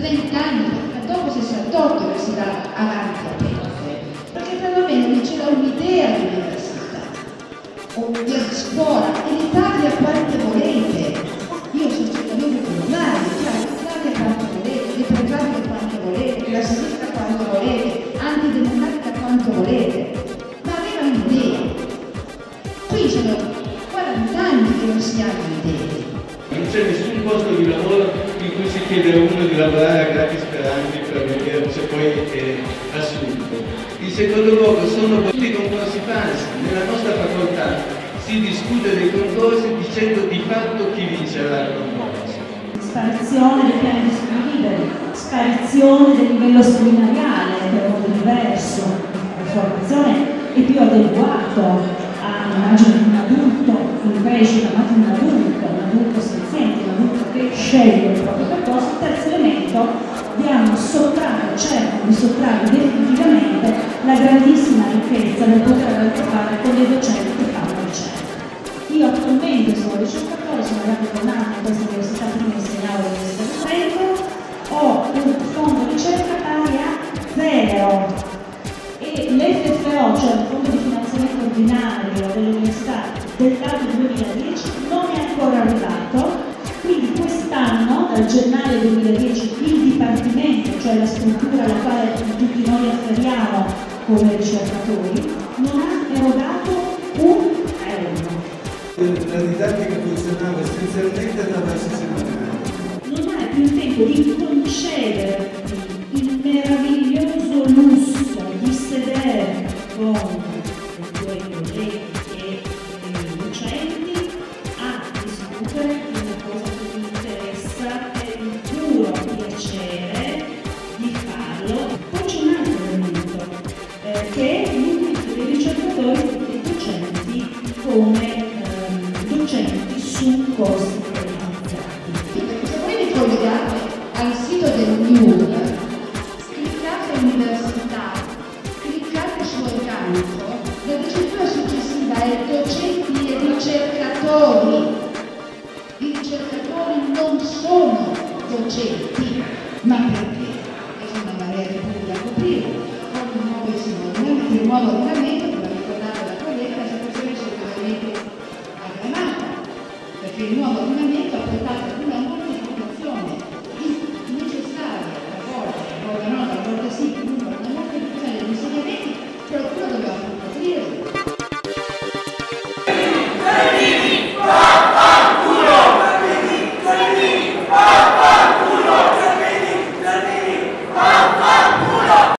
30 anni, perché dopo 68 che si va avanti a pezzi, perché perlomeno non c'era un'idea di università o di scuola, e l'Italia quante volete. Io sono certamente comunale, l'Italia quanto volete, democratica quanto volete, la sinistra quanto volete, antidemocratica quanto volete, ma aveva un'idea. Qui sono 40 anni che non si hanno idee. Non c'è nessun posto di lavoro in cui si chiede a uno di lavorare a gratis per anni per vedere se poi è assunto. In secondo luogo sono tutti concorsi falsi. Nella nostra facoltà si discute dei concorsi dicendo di fatto chi vincerà il concorso. Sparizione dei piani di studi liberi, sparizione del livello seminariale, che è molto diverso, la formazione è più adeguato all'immagine di un adulto in crescita, ma di un adulto senziente, un adulto che sceglie il proprio percorso. Terzo elemento, cercano di sottrarre definitivamente la grandissima ricchezza del poter avere a che fare con le docenti che fanno ricerca. Io attualmente sono ricercatore, sono arrivato da un anno in questa università, prima insegnavo all'Università di Trento, ho un fondo ricerca pari a 0 e l'FFO, cioè il fondo di finanziamento ordinario dell'università del dato 2010, non è ancora arrivato. Quindi quest'anno, dal gennaio 2010, il Dipartimento, cioè la struttura alla quale tutti noi afferiamo come ricercatori, non ha erogato un euro. La didattica funzionava essenzialmente attraverso i seminari. Non hai più il tempo di concedere il meraviglioso lusso di sedere con i tuoi colleghi e i docenti a discutere di una cosa che ti interessa per il puro piacere di farlo. Poi c'è un altro elemento che è l'utilizzo dei ricercatori e dei docenti come docenti su corsi realizzati. Se voi vi collegate al sito dell'UNIUR, cliccate università, cliccate su organico, la procedura successiva è docenti e ricercatori. I ricercatori non sono docenti, ma perché? È una marea di punti da coprire. Con il nuovo ordinamento, come ricordava la collega, la situazione è sicuramente aggravata, perché il nuovo ordinamento ha portato